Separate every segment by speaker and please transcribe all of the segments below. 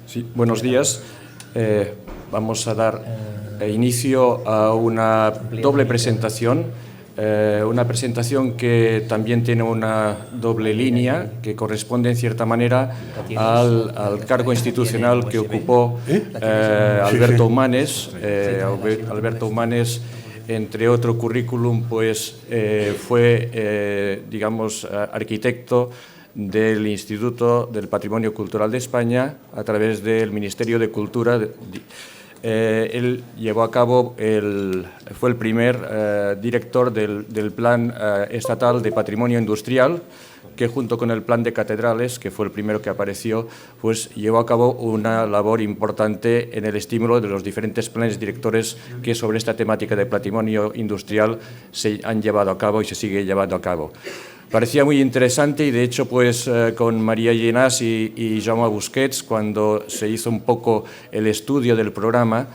Speaker 1: Sí, buenos días. Vamos a dar inicio a una doble presentación, una presentación que también tiene una doble línea que corresponde en cierta manera al cargo institucional que ocupó Alberto Humanes. Alberto Humanes, entre otro currículum, pues fue, digamos, arquitecto del Instituto del Patrimonio Cultural de España a través del Ministerio de Cultura. Él llevó a cabo, fue el primer director del Plan Estatal de Patrimonio Industrial, que junto con el Plan de Catedrales, que fue el primero que apareció, pues llevó a cabo una labor importante en el estímulo de los diferentes planes directores que sobre esta temática de patrimonio industrial se han llevado a cabo y se sigue llevando a cabo. Parecía muy interesante y, de hecho, pues con María Llenás y Jaume Busquets, cuando se hizo un poco el estudio del programa,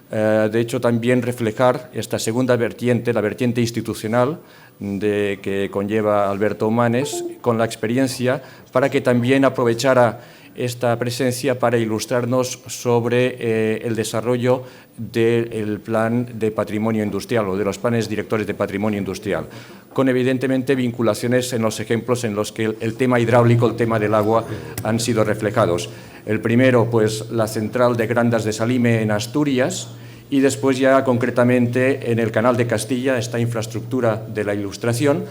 Speaker 1: de hecho, también reflejar esta segunda vertiente, la vertiente institucional que conlleva Alberto Humanes, con la experiencia, para que también aprovechara esta presencia para ilustrarnos sobre el desarrollo del plan de patrimonio industrial o de los planes directores de patrimonio industrial, con evidentemente vinculaciones en los ejemplos en los que el tema hidráulico, el tema del agua han sido reflejados. El primero, pues la central de Grandas de Salime en Asturias, y después ya concretamente en el Canal de Castilla, esta infraestructura de la Ilustración,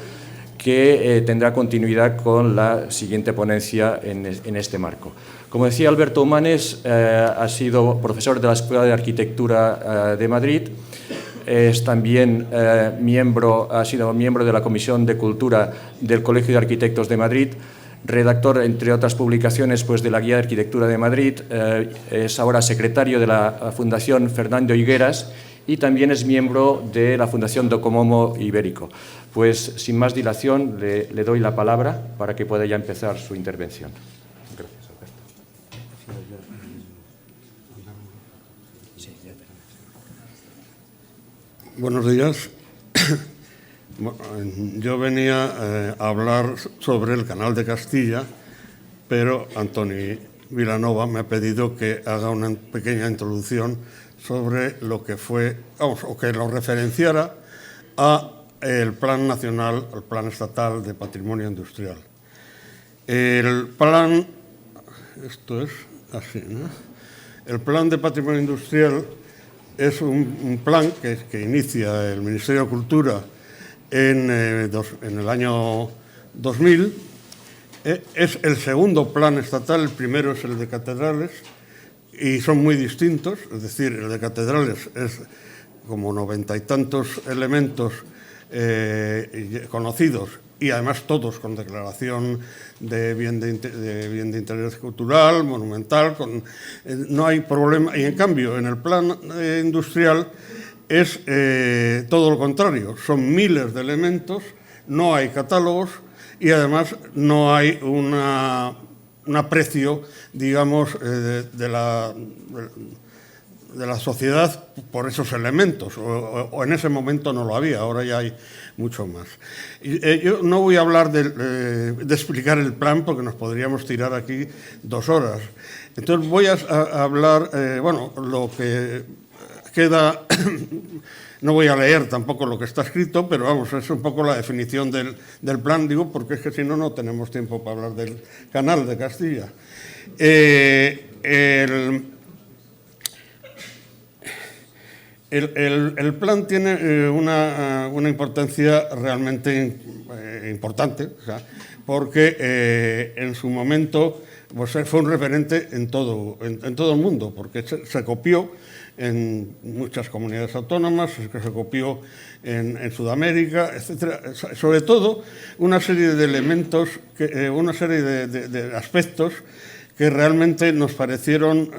Speaker 1: que tendrá continuidad con la siguiente ponencia en este marco. Como decía, Alberto Humanes ha sido profesor de la Escuela de Arquitectura de Madrid, es también ha sido miembro de la Comisión de Cultura del Colegio de Arquitectos de Madrid, redactor, entre otras publicaciones, pues, de la Guía de Arquitectura de Madrid, es ahora secretario de la Fundación Fernando Higueras y también es miembro de la Fundación Docomomo Ibérico. Pues, sin más dilación, le doy la palabra para que pueda ya empezar su intervención. Gracias, Alberto.
Speaker 2: Buenos días. Yo venía a hablar sobre el Canal de Castilla, pero Antoni Vilanova me ha pedido que haga una pequeña introducción sobre lo que fue, o que lo referenciara a el Plan Nacional, el Plan Estatal de Patrimonio Industrial. El plan, esto es así, ¿no? El Plan de Patrimonio Industrial es un plan que inicia el Ministerio de Cultura en el año 2000. Es el segundo plan estatal, el primero es el de Catedrales, y son muy distintos, es decir, el de Catedrales es como 90 y tantos elementos conocidos y además todos con declaración de bien de interés cultural, monumental, no hay problema. Y en cambio, en el plan industrial es todo lo contrario, son miles de elementos, no hay catálogos y además no hay un aprecio, digamos, de la sociedad por esos elementos, o en ese momento no lo había, ahora ya hay mucho más. Yo no voy a hablar de explicar el plan porque nos podríamos tirar aquí 2 horas. Entonces voy a hablar, bueno, lo que queda, no voy a leer tampoco lo que está escrito, pero vamos, es un poco la definición del plan, digo, porque es que si no, no tenemos tiempo para hablar del Canal de Castilla. El plan tiene una importancia realmente importante, o sea, porque en su momento pues, fue un referente en todo el mundo, porque se copió en muchas comunidades autónomas, se copió en Sudamérica, etcétera. Sobre todo, una serie de elementos, una serie de aspectos que realmente nos parecieron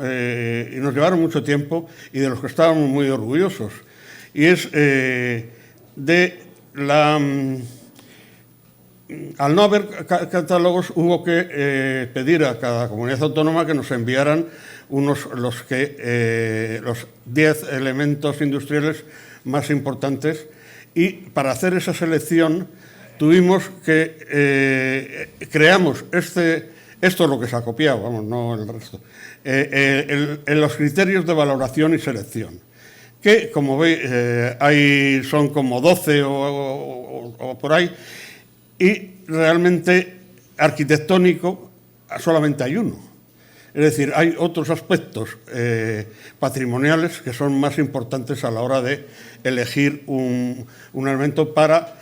Speaker 2: y nos llevaron mucho tiempo y de los que estábamos muy orgullosos. Y es al no haber catálogos, hubo que pedir a cada comunidad autónoma que nos enviaran los 10 elementos industriales más importantes, y para hacer esa selección tuvimos que creamos Esto es lo que se ha copiado, vamos, no el resto. En los criterios de valoración y selección, que, como veis, son como 12 o por ahí, y realmente arquitectónico solamente hay uno. Es decir, hay otros aspectos patrimoniales que son más importantes a la hora de elegir un elemento para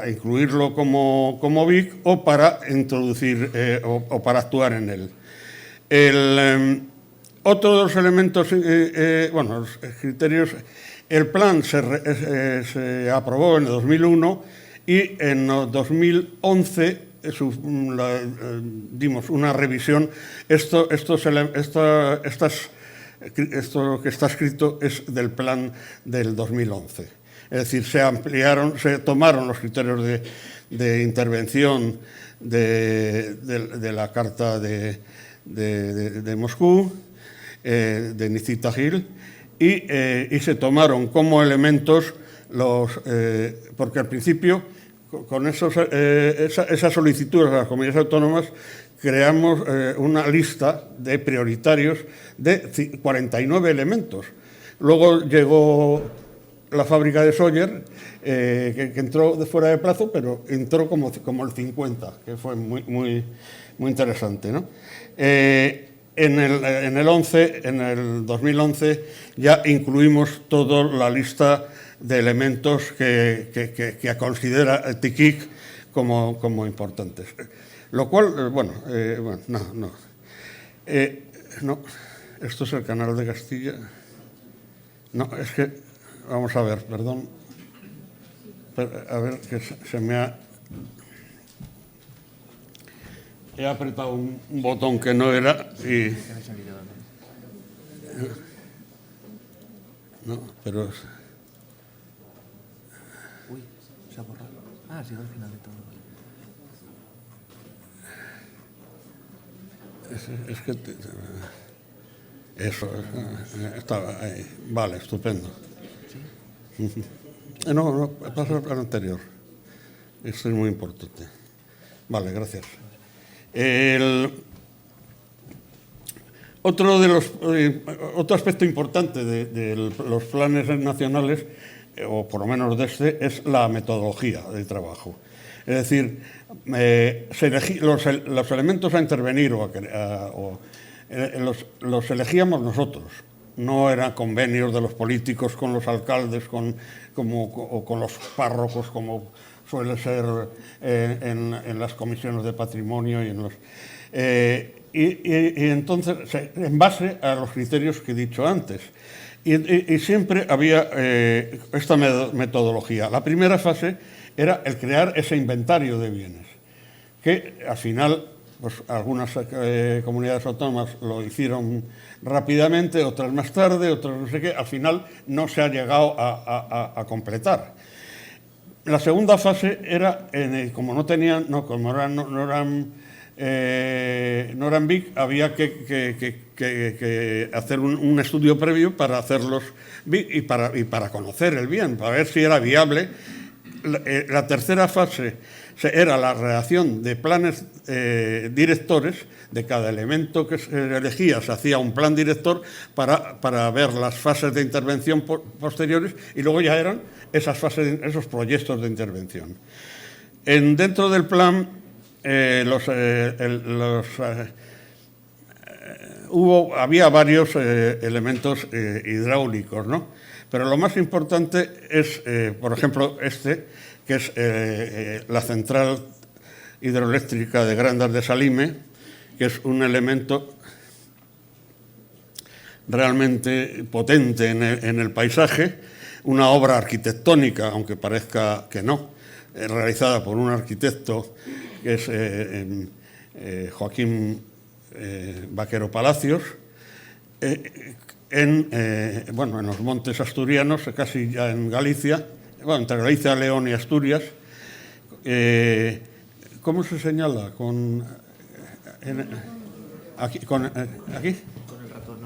Speaker 2: incluirlo como BIC o para introducir o para actuar en él. Otro de los elementos, bueno, los criterios, el plan se aprobó en el 2001 y en 2011 dimos una revisión. Esto que está escrito es del plan del 2011. Es decir, se tomaron los criterios de intervención de la Carta de Moscú, de Nikita Gil, y se tomaron como elementos porque al principio, con esas solicitudes de las comunidades autónomas, creamos una lista de prioritarios de 49 elementos. Luego llegó la fábrica de Sóller, que entró de fuera de plazo, pero entró como el 50, que fue muy interesante, ¿no? En el 2011 ya incluimos toda la lista de elementos que considera TICIC como importantes. Lo cual, no. Esto es el Canal de Castilla. No, es que... Vamos a ver, perdón. A ver, que se me ha... He apretado un botón que no era y... No, pero...
Speaker 3: Uy, se ha borrado. Ah, ha sido al final de todo.
Speaker 2: Es que... Eso, estaba ahí. Vale, estupendo. No, pasa al anterior. Esto es muy importante. Vale, gracias. Otro aspecto importante de los planes nacionales, o por lo menos de este, es la metodología de trabajo. Es decir, los elementos a intervenir los elegíamos nosotros. No eran convenios de los políticos con los alcaldes o con los párrocos, como suele ser en las comisiones de patrimonio. Y entonces, en base a los criterios que he dicho antes. Y siempre había esta metodología. La primera fase era el crear ese inventario de bienes, que al final... Pues algunas comunidades autónomas lo hicieron rápidamente, otras más tarde, otras no sé qué. Al final no se ha llegado a completar. La segunda fase era, como no eran BIC, había que hacer un estudio previo para hacerlos BIC y para conocer el bien, para ver si era viable. La tercera fase era la redacción de planes directores de cada elemento que se elegía. Se hacía un plan director para ver las fases de intervención posteriores y luego ya eran esos proyectos de intervención. Dentro del plan había varios elementos hidráulicos, ¿no? Pero lo más importante es, por ejemplo, que es la central hidroeléctrica de Grandas de Salime, que es un elemento realmente potente en el paisaje, una obra arquitectónica, aunque parezca que no, realizada por un arquitecto que es Joaquín Vaquero Palacios, en los montes asturianos, casi ya en Galicia, entre Galicia, León y Asturias. ¿Cómo se señala? ¿Aquí? ¿Aquí? Con el ratón.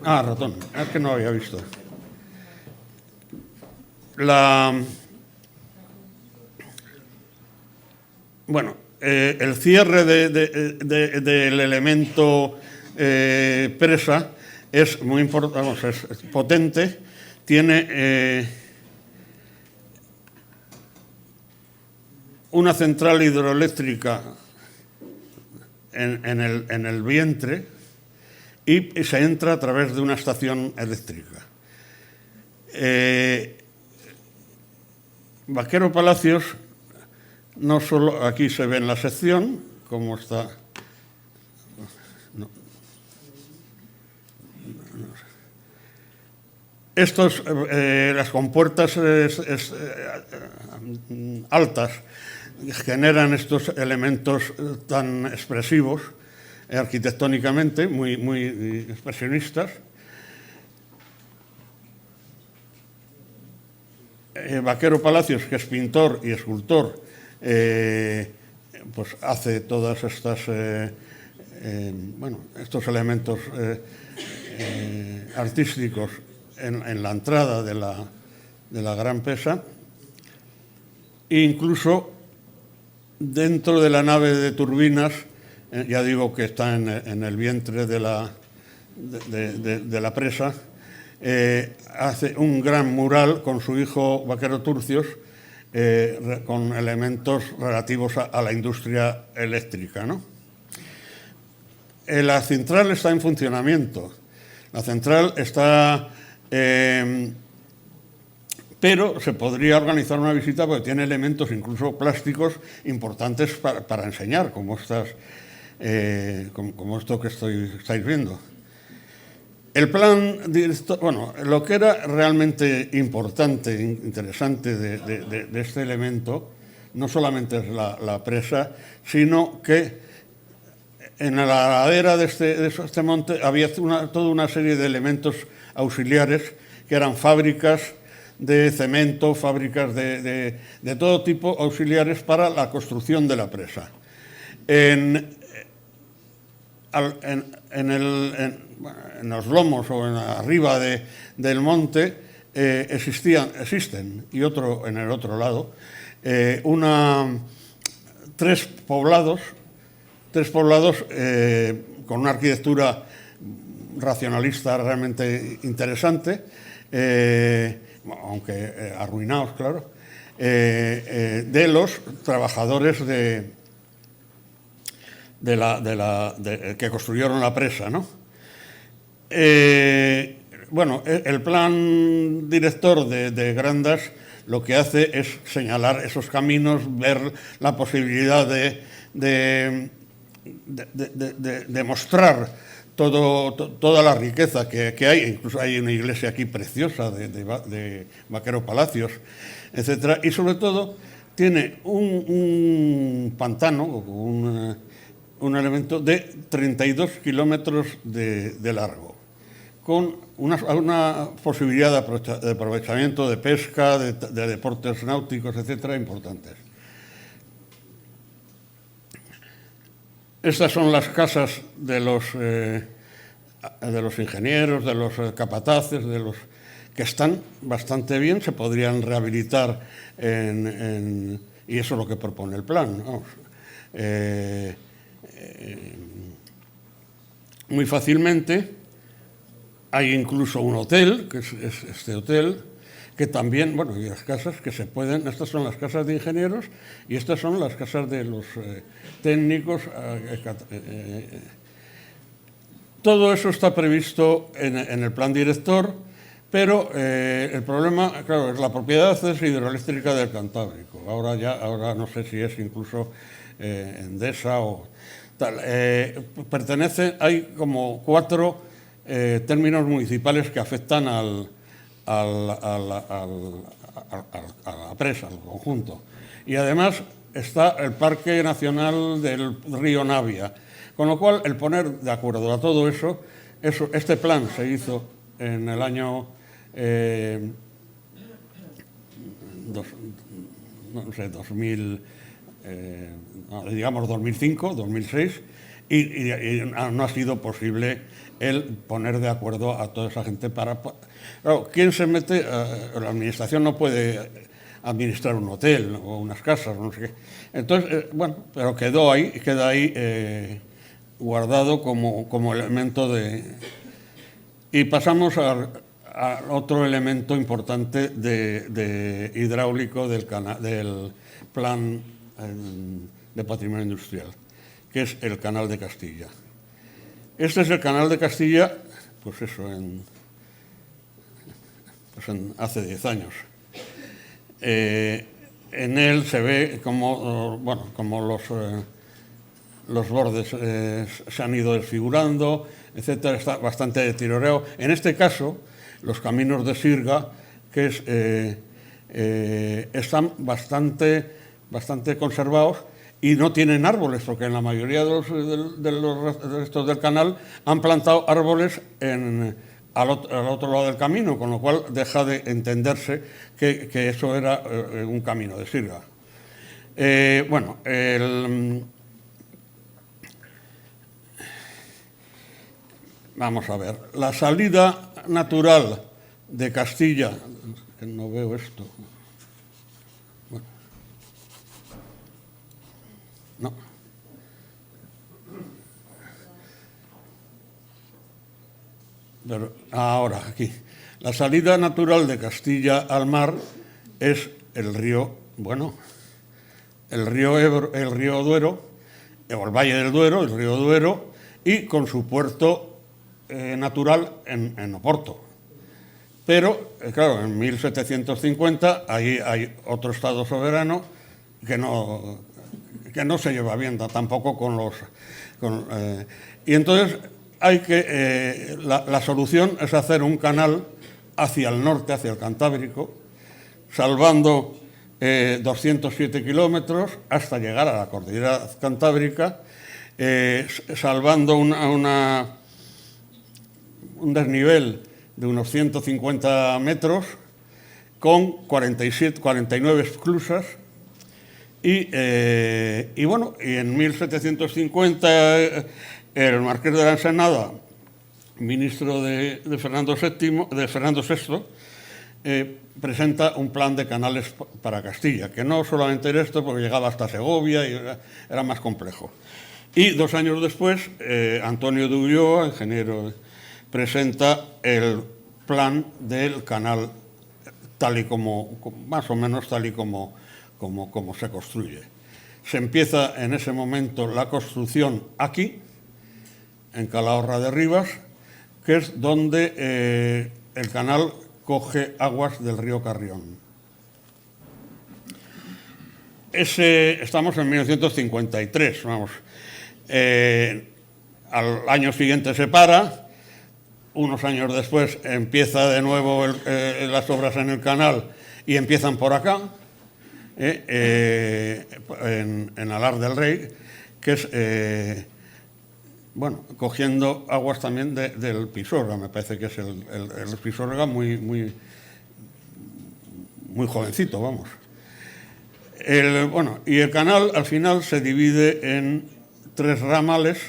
Speaker 2: Ratón. Es que no había visto. el cierre del elemento presa es muy importante, vamos, es potente, tiene una central hidroeléctrica en el vientre y se entra a través de una estación eléctrica. Vaquero Palacios, no solo aquí se ve en la sección, como está. Las compuertas altas generan estos elementos tan expresivos arquitectónicamente, muy expresionistas. Vaquero Palacios, que es pintor y escultor, pues hace todas estas estos elementos artísticos en la entrada de la Gran Pesa, e incluso dentro de la nave de turbinas, ya digo que está en el vientre de la presa, hace un gran mural con su hijo Vaquero Turcios, con elementos relativos a la industria eléctrica, ¿no? La central está en funcionamiento. La central está... pero se podría organizar una visita porque tiene elementos incluso plásticos importantes para enseñar, como esto que estáis viendo. El plan director, bueno, lo que era realmente importante, interesante de este elemento, no solamente es la presa, sino que en la ladera de este monte había toda una serie de elementos auxiliares que eran fábricas de cemento, fábricas de todo tipo auxiliares para la construcción de la presa. En los lomos o arriba del monte existen, y otro en el otro lado, tres poblados con una arquitectura racionalista realmente interesante, aunque arruinados, claro, de los trabajadores que construyeron la presa, ¿no? Bueno, el plan director de Grandas lo que hace es señalar esos caminos, ver la posibilidad de mostrar toda la riqueza que hay. Incluso hay una iglesia aquí preciosa de Vaquero Palacios, etcétera. Y sobre todo tiene un pantano, un elemento de 32 kilómetros de largo, con una posibilidad de aprovechamiento de pesca, de deportes náuticos, etcétera, importantes. Estas son las casas de los ingenieros, de los capataces, que están bastante bien, se podrían rehabilitar y eso es lo que propone el plan. Vamos. Muy fácilmente. Hay incluso un hotel, que es este hotel, que también, bueno, y las casas que se pueden, estas son las casas de ingenieros y estas son las casas de los técnicos. Todo eso está previsto en el plan director, pero el problema, claro, es la propiedad es hidroeléctrica del Cantábrico. Ahora no sé si es incluso Endesa o tal. Hay como 4 términos municipales que afectan a la presa, al conjunto. Y además está el Parque Nacional del Río Navia, con lo cual el poner de acuerdo a todo eso, este plan se hizo en el año 2005, 2006, y no ha sido posible el poner de acuerdo a toda esa gente para... Claro, ¿quién se mete? La administración no puede administrar un hotel o unas casas, no sé qué. Entonces, bueno, pero queda ahí guardado como elemento de... Y pasamos al otro elemento importante de hidráulico del plan de patrimonio industrial, que es el Canal de Castilla. Este es el Canal de Castilla, pues eso, hace 10 años. En él se ve como los bordes se han ido desfigurando, etcétera, está bastante deteriorado. En este caso, los caminos de sirga, que están bastante conservados y no tienen árboles, porque en la mayoría de los restos del canal han plantado árboles al otro lado del camino, con lo cual deja de entenderse que eso era un camino de sirga. Vamos a ver, la salida natural de Castilla, que no veo esto. Bueno. No. Pero ahora, aquí. La salida natural de Castilla al mar es el río Duero, o el Valle del Duero, el río Duero, y con su puerto natural en Oporto. Pero, claro, en 1750 ahí hay otro Estado soberano que no se lleva bien tampoco con los... y entonces la solución es hacer un canal hacia el norte, hacia el Cantábrico, salvando 207 kilómetros hasta llegar a la cordillera cantábrica, salvando un desnivel de unos 150 metros con 49 esclusas y en 1750 el marqués de la Ensenada, ministro de Fernando VI, presenta un plan de canales para Castilla, que no solamente era esto, porque llegaba hasta Segovia y era más complejo. Y 2 años después, Antonio de Ulloa, ingeniero, presenta el plan del canal más o menos tal y como se construye. Se empieza en ese momento la construcción aquí, en Calahorra de Rivas, que es donde el canal coge aguas del río Carrión. Estamos en 1953, vamos. Al año siguiente se para. Unos años después empieza de nuevo las obras en el canal y empiezan por acá, en Alar del Rey, que es, cogiendo aguas también del Pisuerga, me parece que es el Pisuerga muy jovencito, vamos. Y el canal al final se divide en 3 ramales,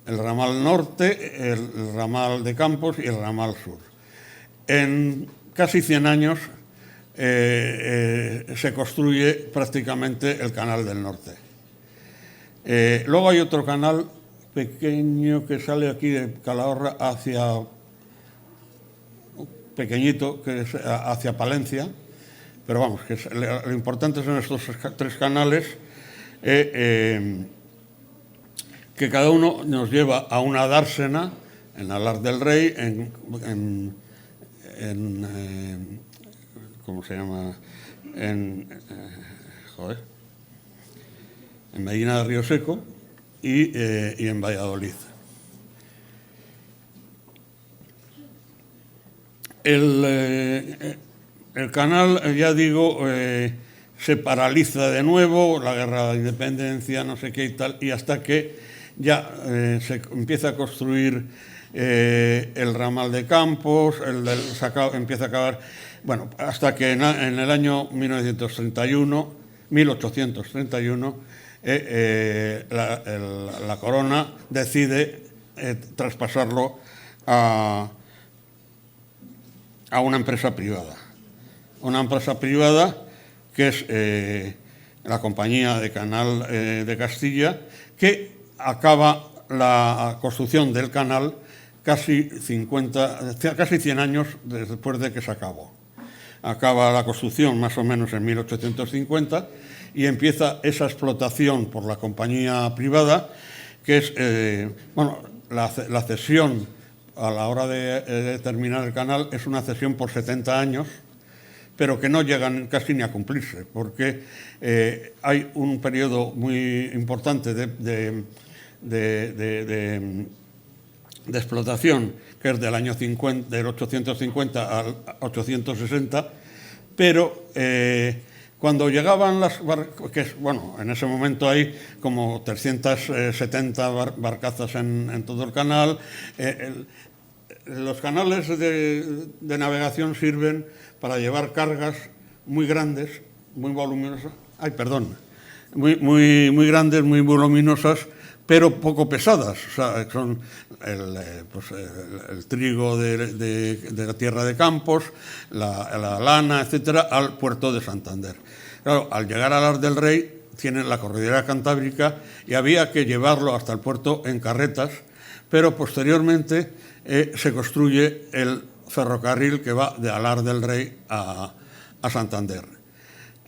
Speaker 2: el ramal norte, el ramal de Campos y el ramal sur. En casi 100 años se construye prácticamente el canal del norte. Luego hay otro canal pequeño que sale aquí de Calahorra pequeñito, que es hacia Palencia, pero vamos, que lo importante son estos 3 canales, que cada uno nos lleva a una dársena en Alar del Rey, ¿cómo se llama? En Medina de Río Seco y en Valladolid. El canal, ya digo, se paraliza de nuevo, la guerra de independencia, no sé qué y tal, y hasta que ya se empieza a construir el ramal de Campos, empieza a acabar, hasta que en el año 1831, la corona decide traspasarlo a una empresa privada. Una empresa privada que es la compañía de Canal de Castilla, que acaba la construcción del canal casi 100 años después de que se acabó. Acaba la construcción más o menos en 1850 y empieza esa explotación por la compañía privada, que es la cesión a la hora de terminar el canal es una cesión por 70 años, pero que no llegan casi ni a cumplirse, porque hay un periodo muy importante de explotación, que es del año 850 al 860, pero cuando llegaban en ese momento hay como 370 barcazas en todo el canal. Los canales de navegación sirven para llevar cargas muy grandes, muy voluminosas, muy grandes, muy voluminosas, pero poco pesadas. O sea, son el trigo de la tierra de Campos, la lana, etcétera, al puerto de Santander. Claro, al llegar a Alar del Rey tienen la corredera cantábrica y había que llevarlo hasta el puerto en carretas, pero posteriormente se construye el ferrocarril que va de Alar del Rey a Santander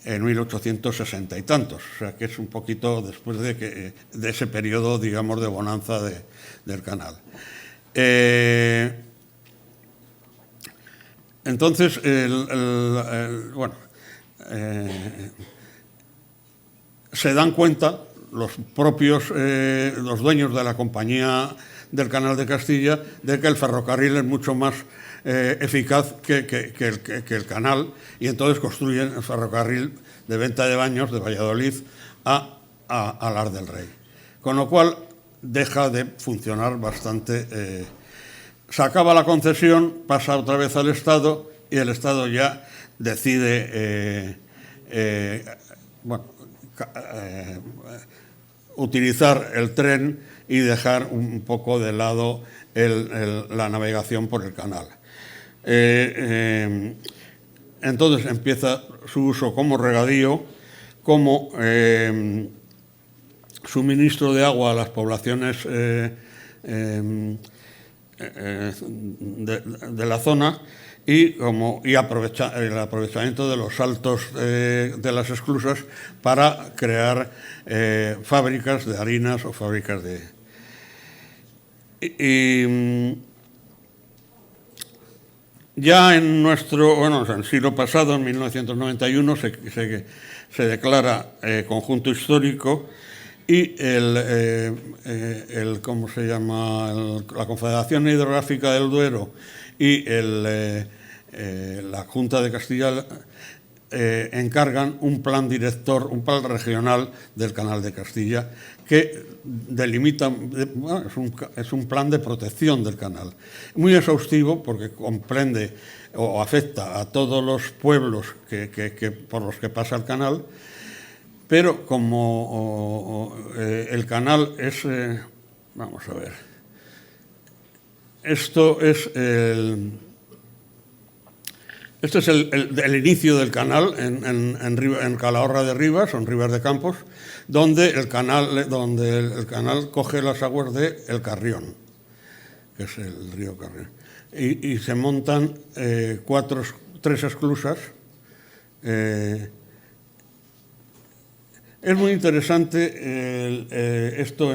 Speaker 2: en 1860 y tantos, o sea que es un poquito después de ese periodo, digamos, de bonanza del canal. Entonces, se dan cuenta los dueños de la compañía del Canal de Castilla de que el ferrocarril es mucho más eficaz que el canal, y entonces construyen el ferrocarril de venta de baños de Valladolid a Alar del Rey, con lo cual deja de funcionar bastante. Se acaba la concesión, pasa otra vez al Estado y el Estado ya decide utilizar el tren y dejar un poco de lado la navegación por el canal. Entonces empieza su uso como regadío, como suministro de agua a las poblaciones de la zona y el aprovechamiento de los saltos de las esclusas para crear fábricas de harinas o fábricas de... Ya en el siglo pasado, en 1991, se declara conjunto histórico y ¿cómo se llama? La Confederación Hidrográfica del Duero y la Junta de Castilla encargan un plan director, un plan regional del Canal de Castilla que delimita, es un plan de protección del canal, muy exhaustivo porque comprende o afecta a todos los pueblos por los que pasa el canal, pero como el canal es, vamos a ver, este es el inicio del canal en Calahorra de Rivas, o en Rivas de Campos, donde el canal coge las aguas del Carrión, que es el río Carrión, y se montan 3 esclusas. Es muy interesante esto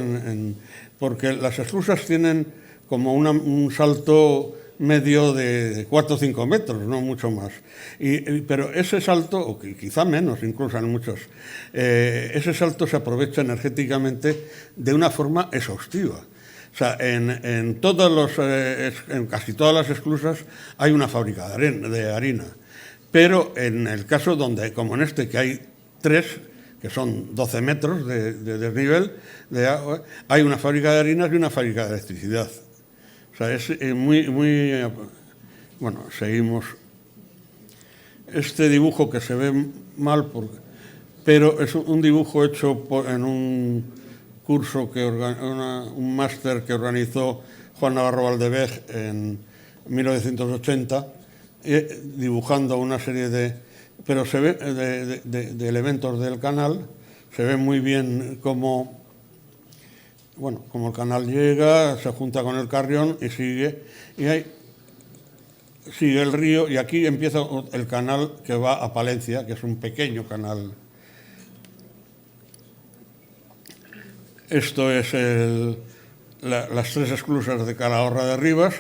Speaker 2: porque las esclusas tienen como un salto medio de 4 o 5 metros, no mucho más. Pero ese salto, o quizá menos incluso en muchos, ese salto se aprovecha energéticamente de una forma exhaustiva. O sea, en casi todas las esclusas hay una fábrica de harina. Pero en el caso como en este, que hay 3, que son 12 metros de desnivel de agua, hay una fábrica de harinas y una fábrica de electricidad. O sea, es muy... Bueno, seguimos. Este dibujo que se ve mal, pero es un dibujo hecho en un curso, un máster que organizó Juan Navarro Valdevej en 1980, dibujando una serie de pero se ve de elementos del canal, se ve muy bien cómo, bueno, como el canal llega, se junta con el Carrión y sigue, y ahí sigue el río, y aquí empieza el canal que va a Palencia, que es un pequeño canal. Esto es las tres esclusas de Calahorra de Rivas,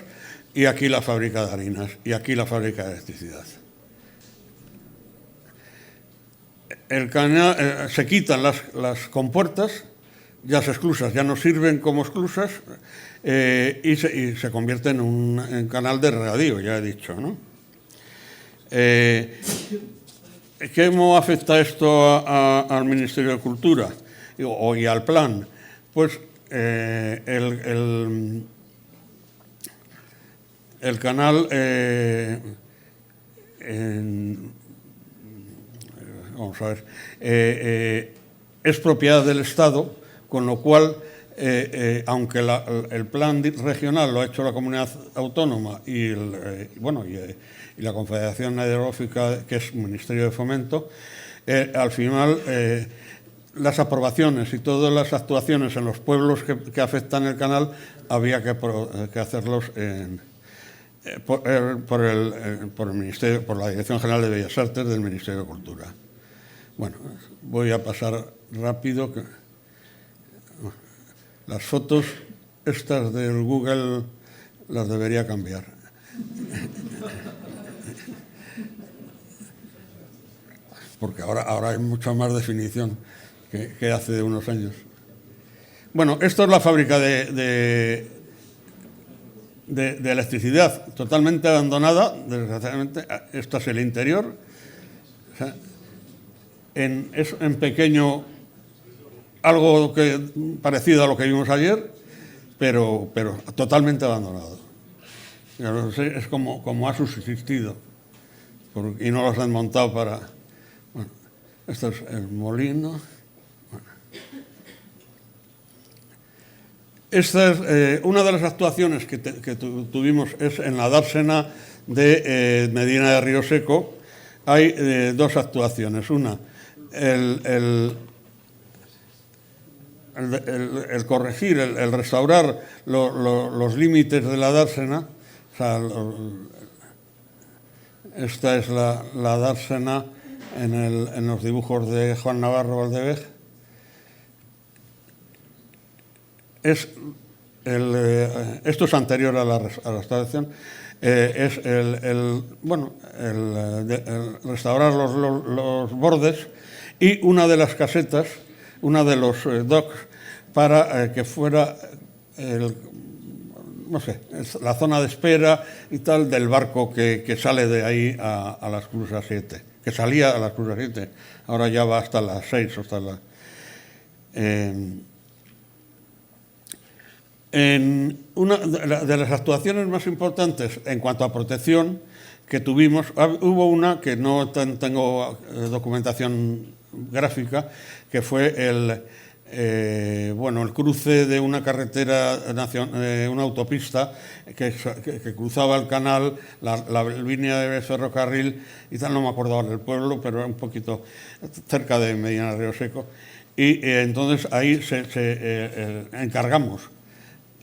Speaker 2: y aquí la fábrica de harinas, y aquí la fábrica de electricidad. El canal, se quitan las compuertas, las esclusas ya no sirven como esclusas, y se convierte en un canal de regadío, ya he dicho, ¿no? ¿Cómo afecta esto al Ministerio de Cultura y al plan? Pues el canal, vamos a ver, es propiedad del Estado, con lo cual, aunque el plan regional lo ha hecho la comunidad autónoma y la Confederación Hidrográfica, que es Ministerio de Fomento, al final las aprobaciones y todas las actuaciones en los pueblos que afectan el canal había que hacerlos por el Ministerio, por la Dirección General de Bellas Artes del Ministerio de Cultura. Bueno, voy a pasar rápido. Las fotos estas del Google las debería cambiar. Porque ahora hay mucha más definición que hace unos años. Bueno, esto es la fábrica de electricidad, totalmente abandonada, desgraciadamente. Esto es el interior. O sea, es en pequeño, algo parecido a lo que vimos ayer, pero totalmente abandonado. Es como ha subsistido, y no los han montado para... Bueno, esto es el molino. Bueno. Esta es una de las actuaciones que tuvimos, es en la dársena de Medina de Río Seco. Hay dos actuaciones. Una, el corregir, el restaurar los límites de la dársena. O sea, esta es la dársena en los dibujos de Juan Navarro Valdevej. Esto es anterior a la restauración. Es el restaurar los bordes y una de las casetas, una de los docks, para que fuera la zona de espera y tal del barco que sale de ahí a las Clusas 7, que salía a las Clusas 7, ahora ya va hasta las 6 o hasta la... una de las actuaciones más importantes en cuanto a protección que tuvimos, hubo una que no tengo documentación gráfica, que fue el cruce de una carretera, una autopista que cruzaba el canal, la línea de ferrocarril y tal, no me acuerdo ahora del pueblo, pero un poquito cerca de Medina de Río Seco. Y entonces ahí encargamos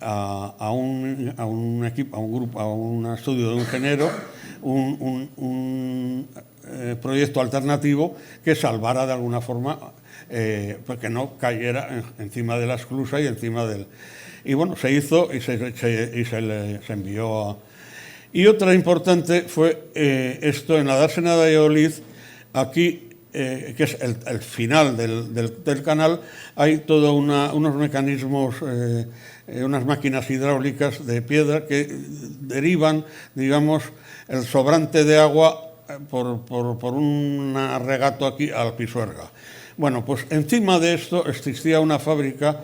Speaker 2: a un equipo, a un grupo, a un estudio de un ingeniero, un proyecto alternativo que salvara de alguna forma, porque no cayera encima de la esclusa y encima del... Y bueno, se hizo y se envió a... Y otra importante fue esto en la dársena de Valladolid, aquí, que es el final del canal, hay todos unos mecanismos, unas máquinas hidráulicas de piedra que derivan, digamos, el sobrante de agua por un regato aquí al Pisuerga. Bueno, pues encima de esto existía una fábrica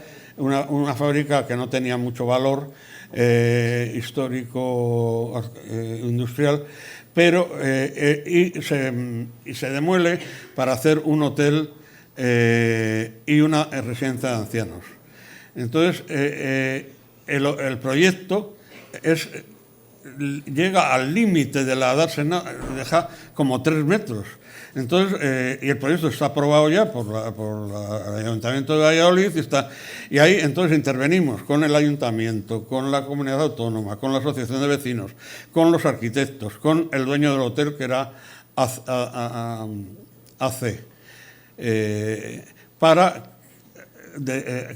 Speaker 2: que no tenía mucho valor histórico, industrial, pero se demuele para hacer un hotel y una residencia de ancianos. Entonces, el proyecto llega al límite de la dársena, deja como 3 metros. Entonces, y el proyecto está aprobado ya por el Ayuntamiento de Valladolid y ahí entonces intervenimos con el Ayuntamiento, con la Comunidad Autónoma, con la Asociación de Vecinos, con los arquitectos, con el dueño del hotel que era AC, para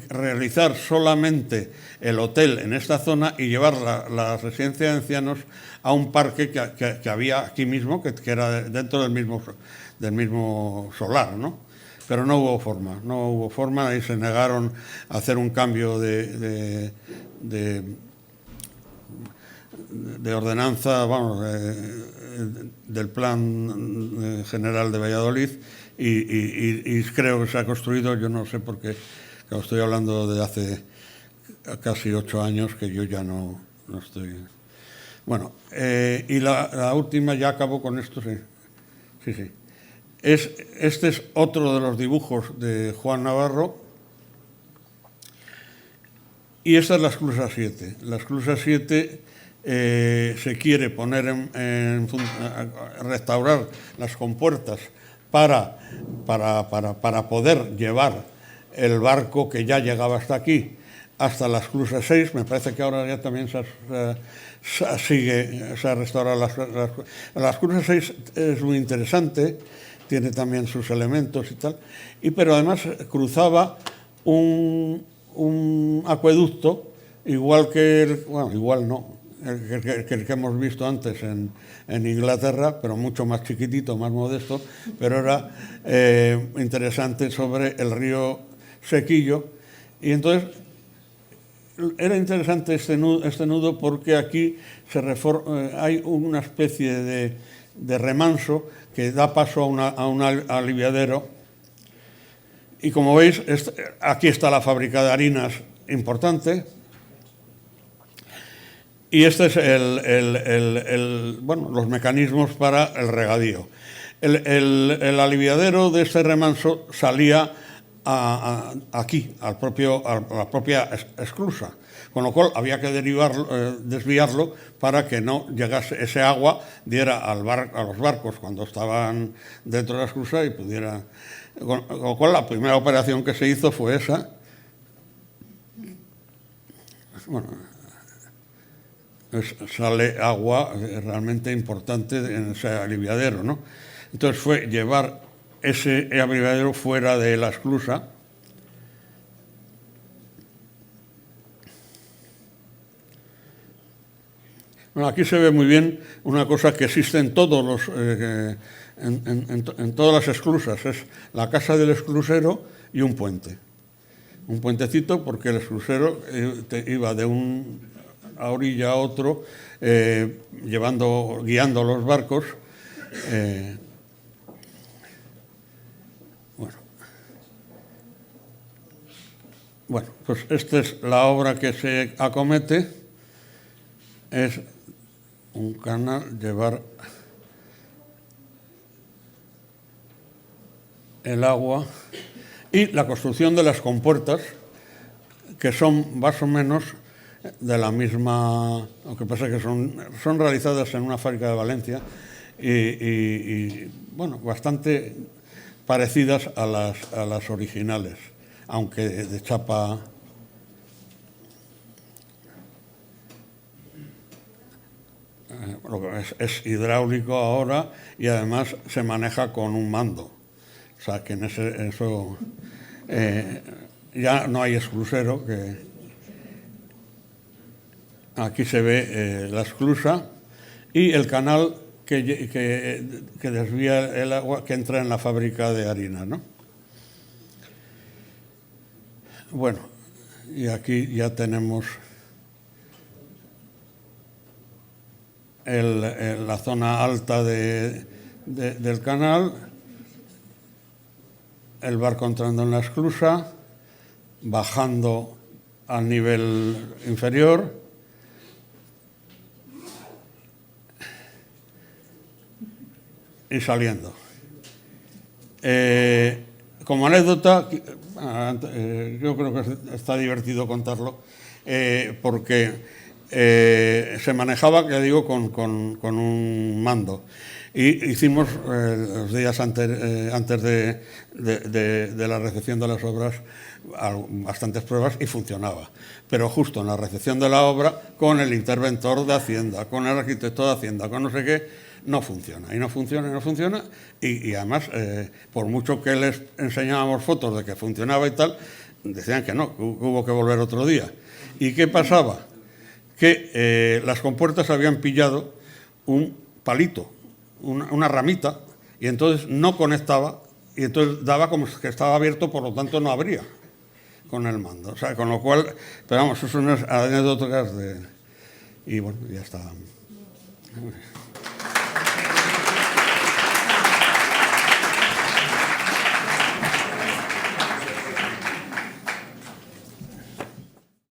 Speaker 2: realizar solamente el hotel en esta zona y llevar la residencia de ancianos a un parque que había aquí mismo, que era dentro del mismo solar, ¿no? Pero no hubo forma y se negaron a hacer un cambio de ordenanza, vamos, del plan general de Valladolid y creo que se ha construido, yo no sé por qué, claro, estoy hablando de hace casi 8 años que yo ya no estoy... Bueno, y la última, ya acabo con esto, sí. Este es otro de los dibujos de Juan Navarro y esta es la esclusa 7. La esclusa 7 se quiere poner restaurar las compuertas para poder llevar el barco que ya llegaba hasta aquí, hasta la esclusa 6, me parece que ahora ya también se ha restaurado la esclusa 6, es muy interesante, tiene también sus elementos y tal, pero además cruzaba un acueducto, igual que el que hemos visto antes en Inglaterra, pero mucho más chiquitito, más modesto, pero era interesante sobre el río Sequillo. Y entonces era interesante este nudo porque aquí hay una especie de remanso que da paso a un aliviadero. Y como veis, aquí está la fábrica de harinas importante. Y este es los mecanismos para el regadío. El aliviadero de este remanso salía aquí, a la propia esclusa, con lo cual había que desviarlo para que no llegase ese agua, diera a los barcos cuando estaban dentro de la esclusa y pudiera... Con lo cual la primera operación que se hizo fue esa. Bueno, sale agua realmente importante en ese aliviadero, ¿no? Entonces fue llevar ese aliviadero fuera de la esclusa. Bueno, aquí se ve muy bien una cosa que existe en todos en todas las esclusas, es la casa del esclusero y un puente. Un puentecito porque el esclusero iba de a orilla a otro, guiando los barcos. Bueno, pues esta es la obra que se acomete, es un canal, llevar el agua y la construcción de las compuertas, que son más o menos de la misma, lo que pasa es que son realizadas en una fábrica de Valencia y bueno, bastante parecidas a las originales, aunque de chapa. Lo que es hidráulico ahora y además se maneja con un mando. O sea que en eso ya no hay esclusero. Aquí se ve la esclusa y el canal que desvía el agua que entra en la fábrica de harina, ¿no? Bueno, y aquí ya tenemos la zona alta del canal, el barco entrando en la esclusa, bajando al nivel inferior y saliendo. Como anécdota, yo creo que está divertido contarlo, porque se manejaba, ya digo, con un mando. Y hicimos los días antes de la recepción de las obras bastantes pruebas y funcionaba. Pero justo en la recepción de la obra, con el interventor de Hacienda, con el arquitecto de Hacienda, con no sé qué, no funciona. Y no funciona, y no funciona. Y además, por mucho que les enseñábamos fotos de que funcionaba y tal, decían que no, que hubo que volver otro día. ¿Y qué pasaba? Que las compuertas habían pillado un palito, una ramita, y entonces no conectaba, y entonces daba como que estaba abierto, por lo tanto no abría con el mando. O sea, con lo cual, pero vamos, eso son unas anécdotas de... Y bueno, ya está.